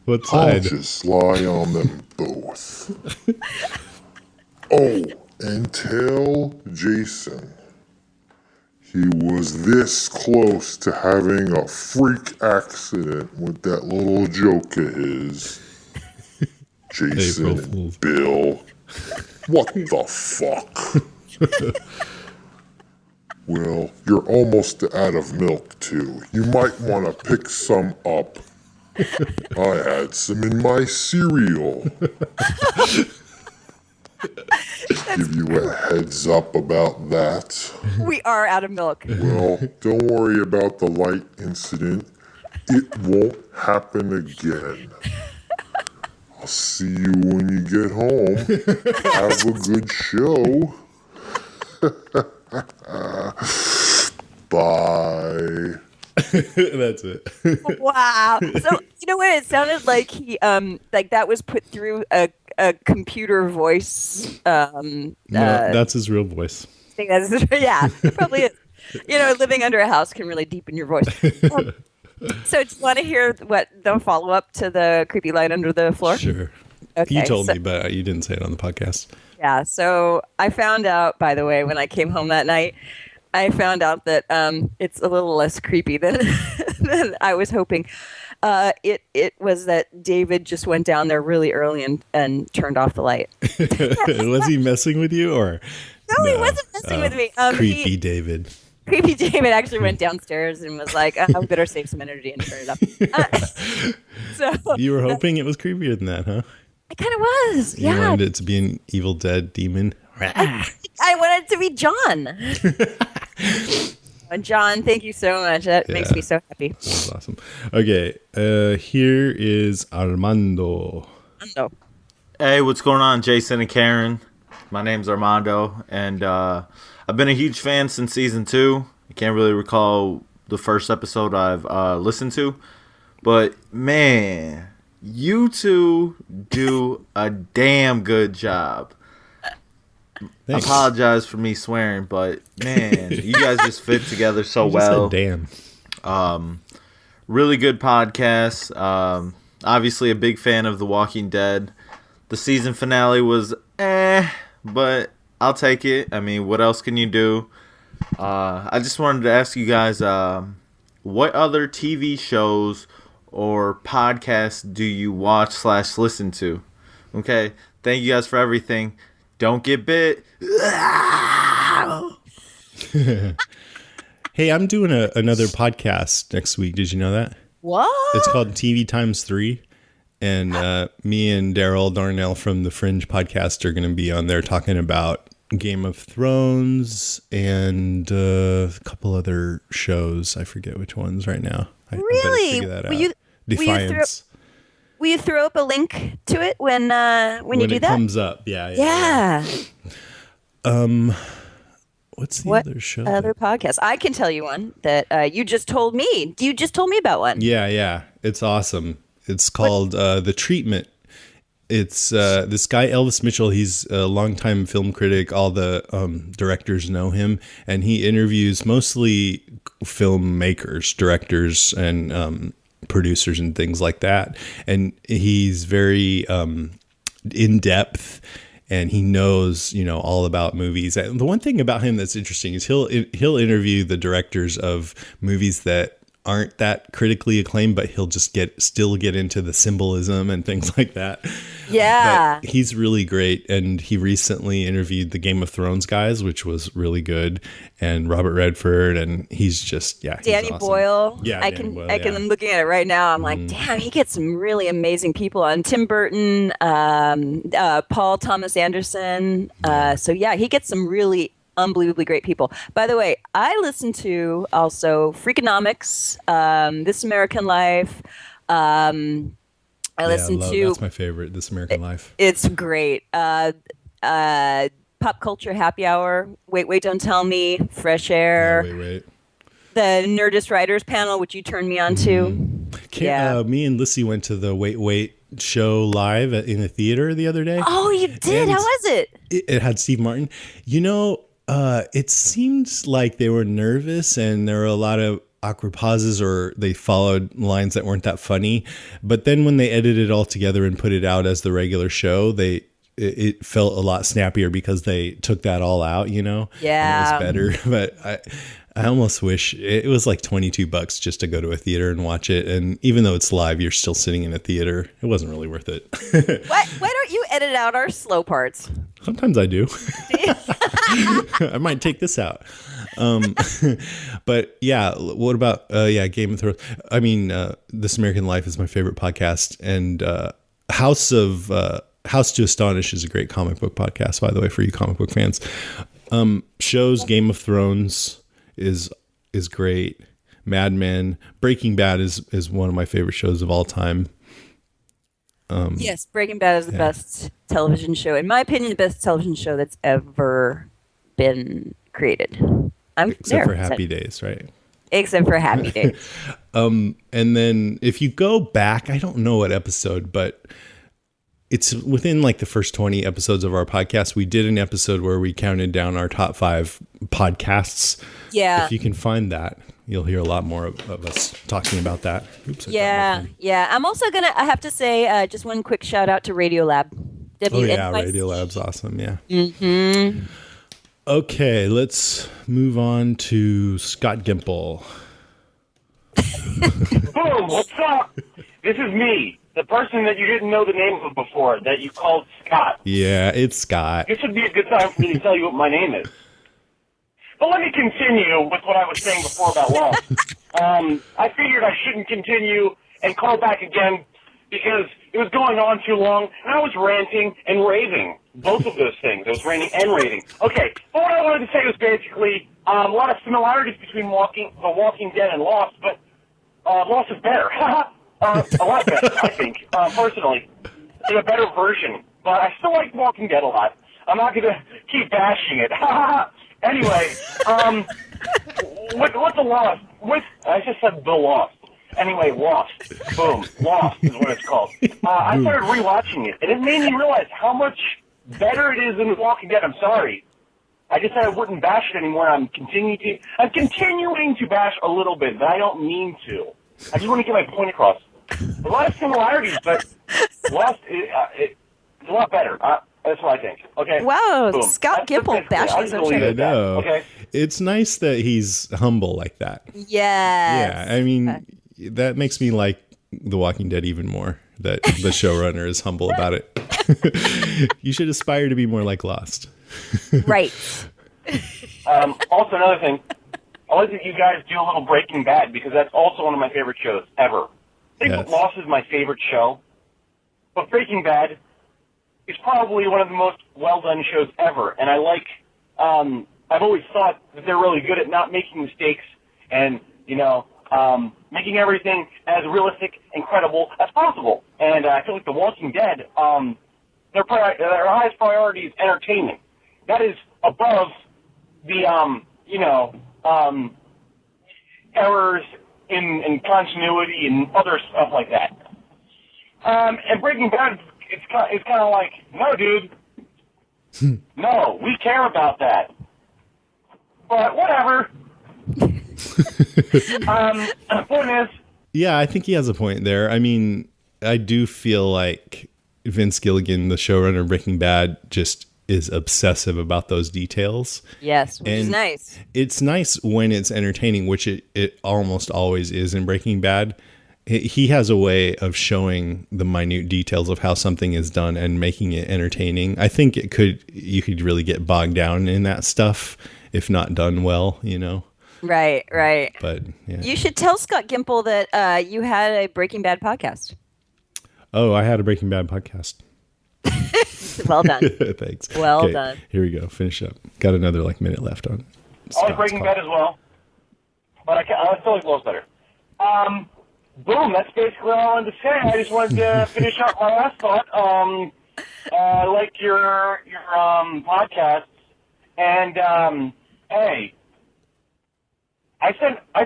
What side? I'll just lie on them both. Oh, and tell Jason he was this close to having a freak accident with that little joke of his. Jason and Bill. What the fuck? Well, you're almost out of milk, too. You might want to pick some up. I had some in my cereal. Give you a heads up about that. We are out of milk. Well, don't worry about the light incident. It won't happen again. I'll see you when you get home. Have a good show. Bye. That's it. Wow. So you know what? It sounded like he like that was put through a computer voice. No, that's his real voice. Thing. Yeah, it probably is. You know, living under a house can really deepen your voice. So do you want to hear what the follow up to the creepy light under the floor? Sure. Okay, You told me, but you didn't say it on the podcast. Yeah. So I found out, by the way, when I came home that night, I found out that it's a little less creepy than than I was hoping. It was that David just went down there really early and turned off the light. Was he messing with you or? No, he wasn't messing with me. Creepy David. Creepy David actually went downstairs and was like, "I better save some energy and turn it up." So You were hoping it was creepier than that, huh? it kind of was. You Yeah, wanted it to be an Evil Dead demon. I wanted it to be John. And John, thank you so much. That makes me so happy. That's awesome. Okay, here is Armando. No. Hey, what's going on, Jason and Karen? My name's Armando, and I've been a huge fan since season 2. I can't really recall the first episode I've listened to, but man, you two do a damn good job. Thanks. I apologize for me swearing, but man, you guys just fit together so You just well. said damn. Really good podcast. Obviously a big fan of The Walking Dead. The season finale was but I'll take it. I mean, what else can you do? I just wanted to ask you guys, what other TV shows or podcasts do you watch/listen to? Okay, thank you guys for everything. Don't get bit. Hey, I'm doing another podcast next week. Did you know that? What? It's called TV Times 3. And me and Daryl Darnell from the Fringe podcast are going to be on there talking about Game of Thrones and a couple other shows. I forget which ones right now. I better Really? figure that Will out. you- Defiance. Will you throw up a link to it when you do it that? comes up. Yeah. What's the other show? Other podcast? I can tell you one that you just told me. You just told me about one. Yeah. It's awesome. It's called The Treatment. It's this guy, Elvis Mitchell. He's a longtime film critic. All the directors know him. And he interviews mostly filmmakers, directors, and producers and things like that. And he's very in-depth. And he knows, all about movies. And the one thing about him that's interesting is he'll interview the directors of movies that aren't that critically acclaimed, but he'll just still get into the symbolism and things like that. Yeah. But he's really great. And he recently interviewed the Game of Thrones guys, which was really good. And Robert Redford. And he's just, he's Danny awesome. Boyle. Yeah, I Danny can. Boyle, I'm looking at it right now. I'm like, damn, he gets some really amazing people on. Tim Burton, Paul Thomas Anderson. So yeah, he gets some really unbelievably great people. By the way, I listen to also Freakonomics, This American Life. I listen to. That's my favorite. This American Life. It's great. Pop Culture Happy Hour. Wait, don't tell me. Fresh Air. Wait. The Nerdist Writers Panel, which you turned me on to. Me and Lissy went to the Wait show live in a theater the other day. Oh, you did? And how was it? It had Steve Martin. It seemed like they were nervous and there were a lot of awkward pauses or they followed lines that weren't that funny. But then when they edited it all together and put it out as the regular show, it felt a lot snappier because they took that all out, Yeah. And it was better. But I almost wish it was like $22 just to go to a theater and watch it. And even though it's live, you're still sitting in a theater. It wasn't really worth it. Why don't you edit out our slow parts? Sometimes I do. I might take this out. But yeah, what about Game of Thrones? I mean, This American Life is my favorite podcast, and House to Astonish is a great comic book podcast, by the way, for you comic book fans. Shows Game of Thrones is great. Mad Men, Breaking Bad is one of my favorite shows of all time. Yes, Breaking Bad is the best television show, in my opinion, the best television show that's ever been created. Except for Happy Days, right? Except for Happy Days. And then if you go back, I don't know what episode, but it's within like the first 20 episodes of our podcast. We did an episode where we counted down our top 5 podcasts. Yeah. If you can find that, you'll hear a lot more of us talking about that. Oops, yeah. I'm also I have to say, just one quick shout out to Radiolab. Radiolab's awesome. Yeah. Mm-hmm. Okay, let's move on to Scott Gimple. Boom, what's up? This is me, the person that you didn't know the name of before, that you called Scott. Yeah, it's Scott. This would be a good time for me to tell you what my name is. But let me continue with what I was saying before about Lost. I figured I shouldn't continue and call back again because it was going on too long, and I was ranting and raving. Both of those things. I was ranting and raving. Okay, but what I wanted to say was basically a lot of similarities between The Walking Dead and Lost, but Lost is better. A lot better, I think, personally. In a better version. But I still like Walking Dead a lot. I'm not going to keep bashing it. Anyway, with the Lost, I just said The Lost. Anyway, Lost. Boom. Lost is what it's called. I started rewatching it, and it made me realize how much better it is than The Walking Dead. I'm sorry. I just said I wouldn't bash it anymore. I'm continuing to bash a little bit, but I don't mean to. I just want to get my point across. A lot of similarities, but Lost it's a lot better. That's what I think. Okay. Wow, Boom. Scott Gimple bashing some shit. I know. Okay. It's nice that he's humble like that. Yes. Yeah, I mean, that makes me like The Walking Dead even more, that the showrunner is humble about it. You should aspire to be more like Lost. Right. Also, another thing, I like that you guys do a little Breaking Bad, because that's also one of my favorite shows ever. I think Lost is my favorite show, but Breaking Bad is probably one of the most well-done shows ever. And I like, I've always thought that they're really good at not making mistakes and, making everything as realistic and credible as possible. And I feel like The Walking Dead, their highest priority is entertainment. That is above the, errors in continuity and other stuff like that. And Breaking Bad, it's kind of like, no, dude. No, we care about that. But whatever. The point is... Yeah, I think he has a point there. I mean, I do feel like Vince Gilligan, the showrunner of Breaking Bad, just is obsessive about those details. Yes, which is nice. It's nice when it's entertaining, which it almost always is in Breaking Bad. He has a way of showing the minute details of how something is done and making it entertaining. I think you could really get bogged down in that stuff if not done well, Right. But yeah. You should tell Scott Gimple that you had a Breaking Bad podcast. Oh, I had a Breaking Bad podcast. Well done. Thanks. Well done. Here we go. Finish up. Got another minute left on. I like Breaking Bad as well, but I still like Lost better. Boom. That's basically all I wanted to say. I just wanted to finish up my last thought. I like your podcasts, and hey, I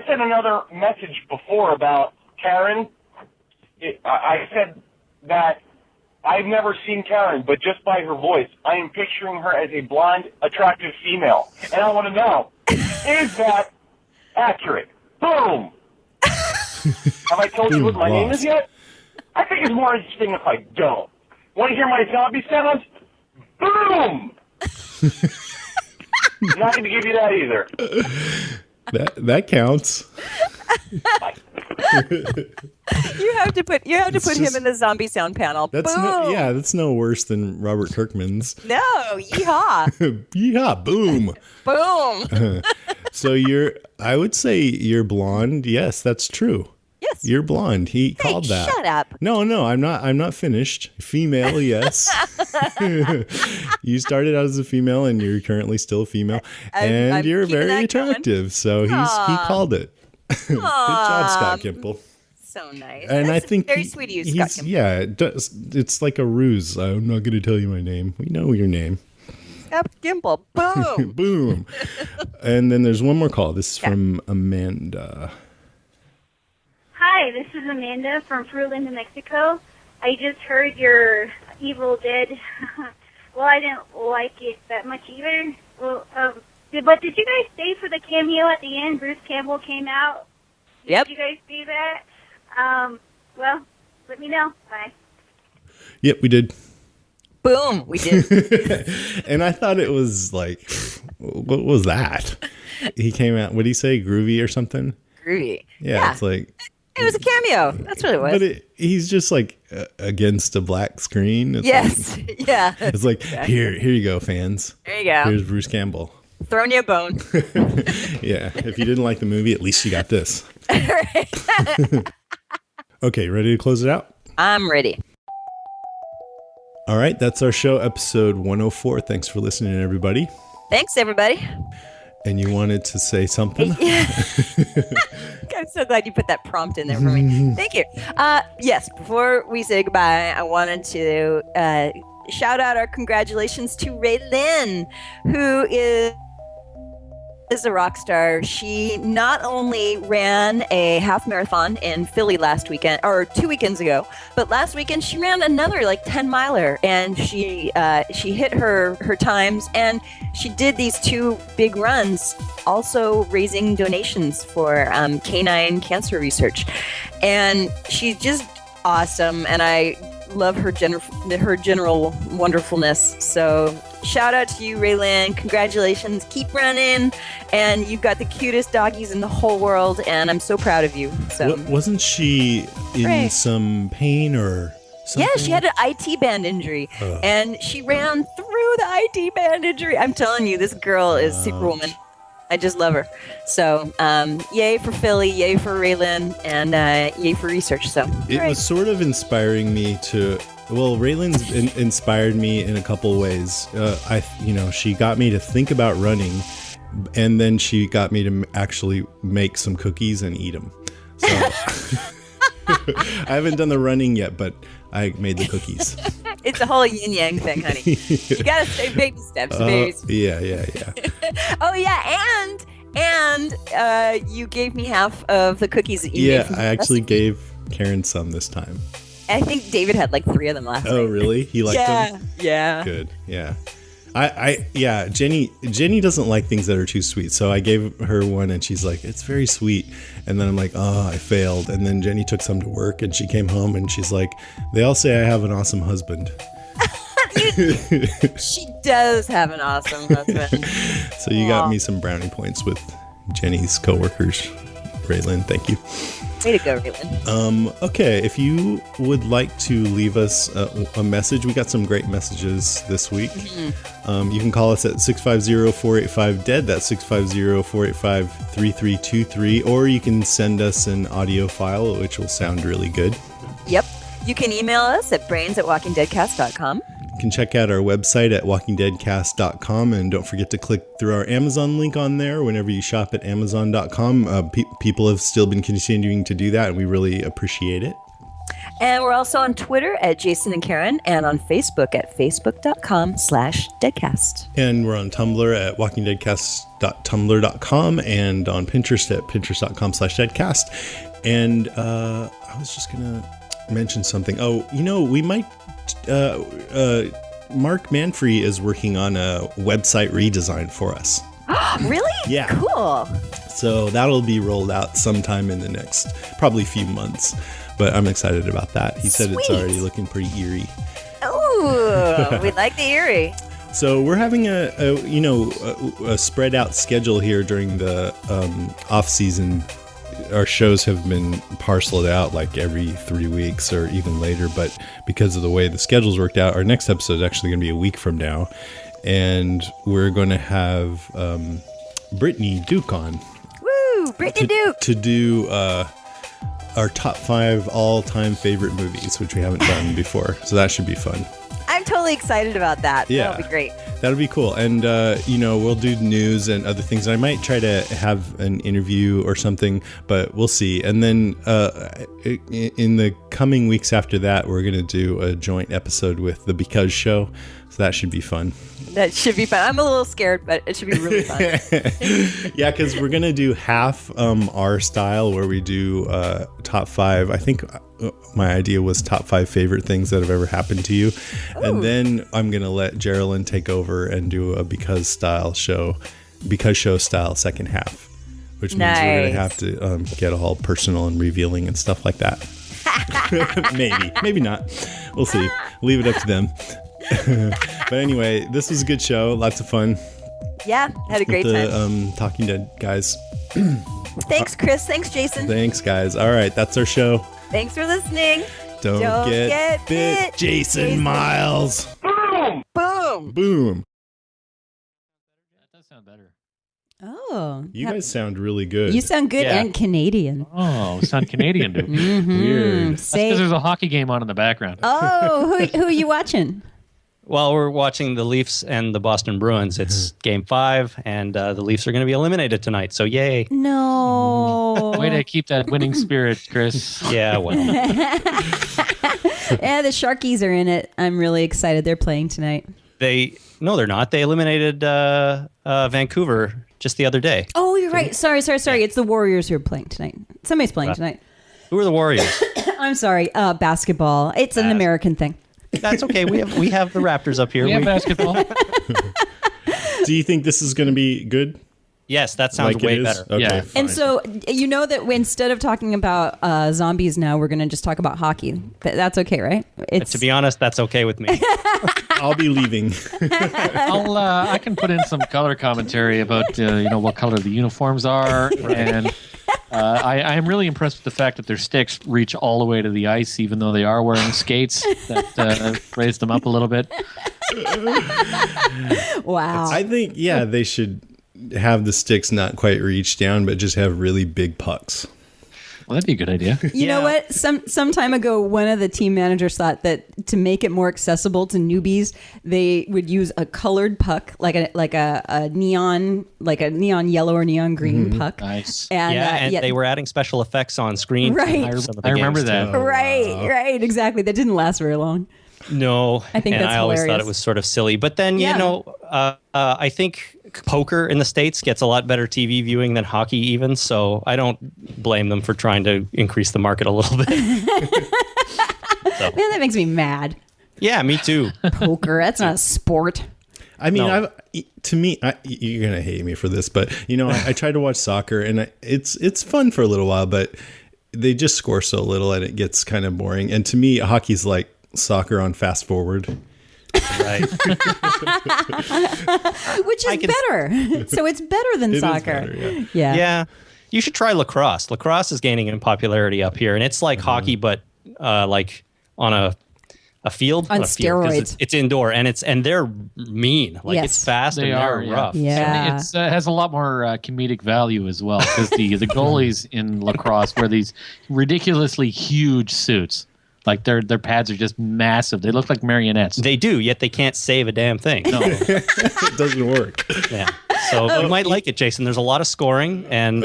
sent another message before about Karen. I said that I've never seen Karen, but just by her voice, I am picturing her as a blonde, attractive female. And I want to know, is that accurate? Boom! Have I told you what my name is yet? I think it's more interesting if I don't. Want to hear my zombie sounds? Boom! I'm not going to give you that either. That counts. You have to put him in the zombie sound panel. That's boom. That's no worse than Robert Kirkman's. No, yeehaw. Yeehaw, boom. Boom. So I would say you're blonde. Yes, that's true. Yes. You're blonde. He called that. Shut up. No, I'm not finished. Female, yes. You started out as a female and you're currently still a female. And you're very attractive. So he called it. Good job, Scott Gimple. So nice. And That's I think very sweet of you, Scott Gimple. Yeah, it does. It's like a ruse. I'm not going to tell you my name. We know your name. Scott Gimple. Boom. Boom. And then there's one more call. This is from Amanda. Hi, this is Amanda from Fruitland, New Mexico. I just heard your Evil Dead. Well, I didn't like it that much either. Well, but did you guys stay for the cameo at the end? Bruce Campbell came out. Yep. Did you guys do that? Well, let me know. Bye. Yep, we did. Boom, we did. And I thought it was like, what was that? He came out, what did he say? Groovy or something? Groovy. Yeah. It's like. It was a cameo. That's what it was. But he's just like against a black screen. It's yes. Like, yeah. It's like, here you go, fans. There you go. Here's Bruce Campbell. Throwing you a bone. Yeah. If you didn't like the movie, at least you got this. Okay, ready to close it out? I'm ready. All right, that's our show, episode 104. Thanks for listening, everybody. Thanks, everybody. And you wanted to say something? I'm so glad you put that prompt in there for me. Thank you. Yes, before we say goodbye, I wanted to shout out our congratulations to Ray Lynn, who is a rock star. She not only ran a half marathon in Philly last weekend, or 2 weekends ago, but last weekend she ran another 10-miler, and she hit her times, and she did these 2 big runs, also raising donations for canine cancer research. And she's just awesome, and I love her general wonderfulness. So shout out to you, Raylyn. Congratulations. Keep running. And you've got the cutest doggies in the whole world, and I'm so proud of you. So wasn't she in some pain or something? Yeah, she had an IT band injury, and she ran through the IT band injury. I'm telling you, this girl is Superwoman. I just love her. So, yay for Philly, yay for Raylyn, and yay for research. So it was sort of inspiring me to. Well, Raylyn's inspired me in a couple ways. She got me to think about running, and then she got me to actually make some cookies and eat them. So I haven't done the running yet, but I made the cookies. It's a whole yin yang thing, honey. You gotta say baby steps, baby. Yeah. Oh yeah, and you gave me half of the cookies that you made. Yeah, I actually gave Karen some this time. I think David had 3 of them last night. Oh, really? He liked them? Yeah. Good. Yeah. Jenny doesn't like things that are too sweet. So I gave her one and she's like, it's very sweet. And then I'm like, oh, I failed. And then Jenny took some to work and she came home and she's like, they all say I have an awesome husband. She does have an awesome husband. So you got me some brownie points with Jenny's coworkers. Raylyn, thank you. Way to go, Raylyn. Okay, if you would like to leave us a message, we got some great messages this week. Mm-hmm. You can call us at 650-485-DEAD. That's 650-485-3323. Or you can send us an audio file, which will sound really good. Yep. You can email us at brains@walkingdeadcast.com. You can check out our website at walkingdeadcast.com, and don't forget to click through our Amazon link on there whenever you shop at amazon.com. People have still been continuing to do that, and we really appreciate it. And we're also on Twitter at Jason and Karen, and on Facebook at facebook.com/deadcast. And we're on Tumblr at walkingdeadcast.tumblr.com, and on Pinterest at pinterest.com/deadcast. And I was just going to mention something. Oh, we might... Mark Manfrey is working on a website redesign for us. Really? Yeah. Cool. So that'll be rolled out sometime in the next probably few months. But I'm excited about that. He said it's already looking pretty eerie. Ooh, we like the eerie. So we're having a spread out schedule here during the off season. Our shows have been parceled out every 3 weeks or even later, but because of the way the schedule's worked out, our next episode is actually going to be a week from now, and we're going to have Brittany Duke on. Woo! Brittany Duke! To do our top 5 all-time favorite movies, which we haven't done before. So that should be fun. I'm totally excited about that. Yeah. That'll be great. That'll be cool. And, we'll do news and other things. I might try to have an interview or something, but we'll see. And then in the coming weeks after that, we're going to do a joint episode with The Because Show. So that should be fun. That should be fun. I'm a little scared, but it should be really fun. Yeah, because we're going to do half our style where we do top 5. I think my idea was top 5 favorite things that have ever happened to you. Ooh. And then I'm going to let Geraldine take over and do a Because Show style second half, which means we're going to have to get all personal and revealing and stuff like that. Maybe not. We'll see. Leave it up to them. But anyway, this was a good show. Lots of fun. Yeah, had a great time. Talking Dead guys. Thanks, Chris. Thanks, Jason. Thanks, guys. All right, that's our show. Thanks for listening. Don't get bit. Jason Miles. Boom! Boom! Boom. That does sound better. Oh. You guys sound really good. You sound good and Canadian. Oh, we sound Canadian, dude. Weird. That's because there's a hockey game on in the background. Oh, who are you watching? Well, we're watching the Leafs and the Boston Bruins. It's Game 5, and the Leafs are going to be eliminated tonight. So, yay! No. Way to keep that winning spirit, Chris. Yeah, well. Yeah, the Sharkies are in it. I'm really excited. They're playing tonight. No, they're not. They eliminated Vancouver just the other day. Oh, you're right. Sorry. It's the Warriors who are playing tonight. Somebody's playing tonight. Who are the Warriors? I'm sorry. Basketball. It's an American thing. That's okay. We have the Raptors up here. We have basketball. Do you think this is going to be good? Yes, that sounds like way better. Okay, Yeah. fine. And so you know that instead of talking about zombies now, we're going to just talk about hockey. That's okay, right? To be honest, that's okay with me. I'll be leaving. I can put in some color commentary about what color the uniforms are, and I'm really impressed with the fact that their sticks reach all the way to the ice, even though they are wearing skates. That raised them up a little bit. Wow. I think they should have the sticks not quite reach down, but just have really big pucks. Well, that'd be a good idea. You know what? Some time ago, one of the team managers thought that to make it more accessible to newbies, they would use a colored puck, like a neon yellow or neon green puck. Nice. And, they were adding special effects on screen. Right. I remember that. Right, exactly. That didn't last very long. No, I think that's I always hilarious. thought it was sort of silly. But then, I think poker in the States gets a lot better TV viewing than hockey even, so I don't blame them for trying to increase the market a little bit. Man, that makes me mad. Yeah, me too. Poker, that's not a sport. I mean, you're gonna hate me for this, but I tried to watch soccer, and it's fun for a little while, but they just score so little, and it gets kind of boring. And to me, hockey's like soccer on fast forward. Right. Which is better. So it's better than soccer. Better, yeah. Yeah. You should try lacrosse. Lacrosse is gaining in popularity up here, and it's like hockey, but like on a field. On steroids. It's indoor, and they're mean. Like it's fast and they're rough. Yeah. It has a lot more comedic value as well, because the goalies in lacrosse wear these ridiculously huge suits. Like their pads are just massive. They look like marionettes. They do, yet they can't save a damn thing. No. It doesn't work. Yeah. So you might like it, Jason. There's a lot of scoring, and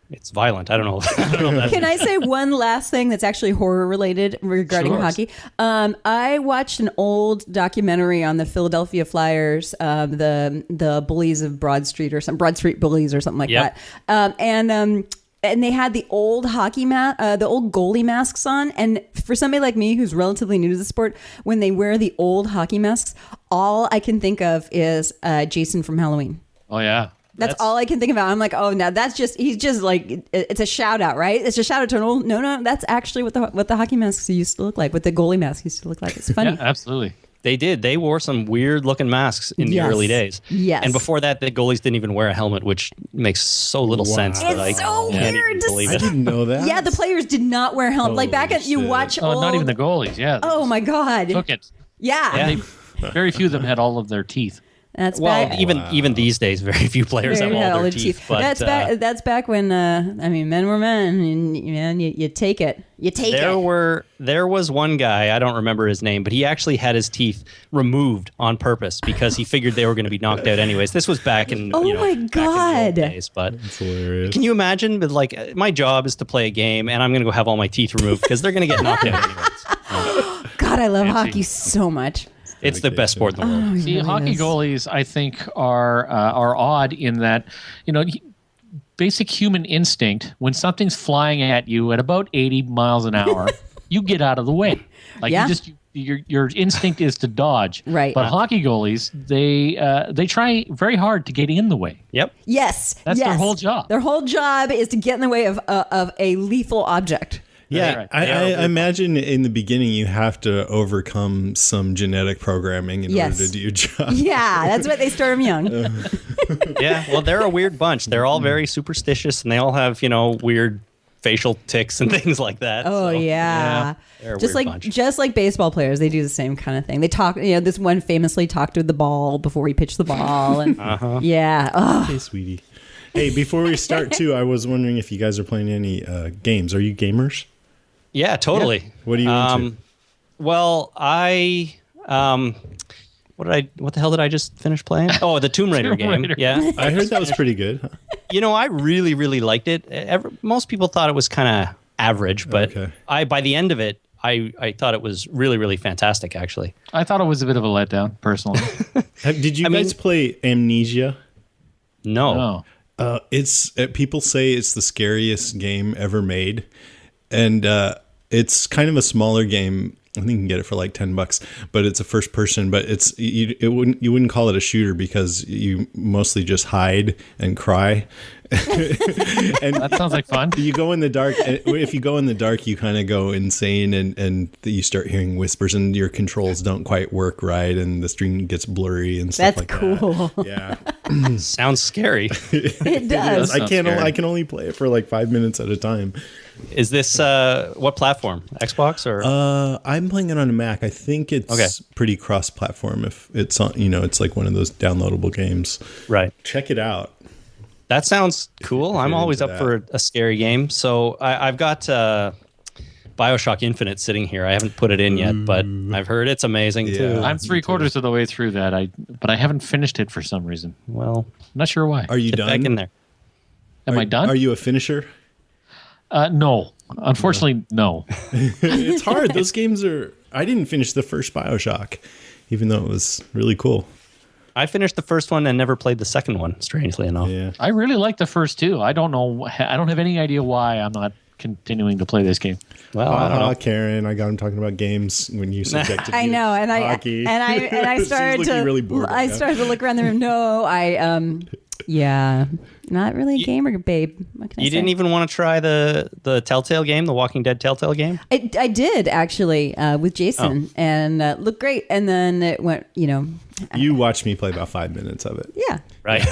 it's violent. I don't know. Can I say one last thing that's actually horror related regarding hockey? I watched an old documentary on the Philadelphia Flyers, the bullies of Broad Street Broad Street Bullies or something like that. And they had the old the old goalie masks on. And for somebody like me who's relatively new to the sport, when they wear the old hockey masks, all I can think of is Jason from Halloween. Oh, yeah. That's all I can think about. I'm like, oh, now he's just like, it's a shout out, right? It's a shout out to an old, no, that's actually what the hockey masks used to look like, what the goalie masks used to look like. It's funny. Yeah, absolutely. They did. They wore some weird looking masks in the early days. Yes. And before that, the goalies didn't even wear a helmet, which makes so little sense. It's so weird to believe I it. didn't know that. Yeah, the players did not wear helmets. Like back at you watch old. Not even the goalies. Yeah. Oh my God. Took it. Yeah. And very few of them had all of their teeth. And that's Well, back, even these days, very few players have all their teeth. But that's back when men were men, and man, you take it. You take it. There was one guy, I don't remember his name, but he actually had his teeth removed on purpose because he figured they were going to be knocked out anyways. This was back in my back in the old days. But That's hilarious. can you imagine? But like, my job is to play a game, and I'm going to go have all my teeth removed because they're going to get knocked out anyways. God, I love hockey so much. It's the best sport in the world. See, hockey goalies, I think, are odd in that, basic human instinct. When something's flying at you at about 80 miles an hour, you get out of the way. Like your instinct is to dodge. Right. But hockey goalies, they try very hard to get in the way. Yep. Yes. That's their whole job. Their whole job is to get in the way of a lethal object. Yeah, Right. I imagine in the beginning you have to overcome some genetic programming in order to do your job. Yeah, that's why they start them young. Yeah, well, they're a weird bunch. They're all very superstitious, and they all have, weird facial tics and things like that. Oh, so, yeah. They're a Just weird like bunch. baseball players, they do the same kind of thing. They talk, this one famously talked to the ball before he pitched the ball. And yeah. Oh. Hey, sweetie. Hey, before we start, too, I was wondering if you guys are playing any games. Are you gamers? Yeah, totally. Yeah. What are you into? Well, I what the hell did I just finish playing? Oh, the Tomb Raider game. Yeah. I heard that was pretty good. Huh? I really, really liked it. Most people thought it was kind of average, but by the end of it, I thought it was really, really fantastic, actually. I thought it was a bit of a letdown, personally. Did you guys play Amnesia? No. It's people say it's the scariest game ever made. And it's kind of a smaller game. I think you can get it for like $10, but it's a first person. But you wouldn't call it a shooter because you mostly just hide and cry. And that sounds like fun. You go in the dark. If you go in the dark, you kind of go insane, and you start hearing whispers, and your controls don't quite work right, and the screen gets blurry and stuff That's like cool. that. Yeah, sounds scary. It does. I can only play it for like 5 minutes at a time. Is this what platform? Xbox or? I'm playing it on a Mac. I think it's pretty cross-platform. If it's on, it's like one of those downloadable games. Right. Check it out. That sounds cool. I'm always up for a scary game. So I've got BioShock Infinite sitting here. I haven't put it in yet, but I've heard it's amazing too. I'm 3/4 of the way through that. But I haven't finished it for some reason. Well, I'm not sure why. Are you get done? back in there. Am I done? Are you a finisher? No. Unfortunately, no. It's hard. Those games are... I didn't finish the first BioShock, even though it was really cool. I finished the first one and never played the second one, strangely enough. Yeah. I really like the first two. I don't know. I don't have any idea why I'm not continuing to play this game. Well, I don't know. Karen, I got him talking about games when you subjected I know, and hockey. I started to really bored I started to look around the room. No, not really a gamer, babe. What can I say? Didn't even want to try the Telltale game, the Walking Dead Telltale game? I did actually with Jason, and looked great. And then it went, You watched me play about 5 minutes of it. Yeah. Right.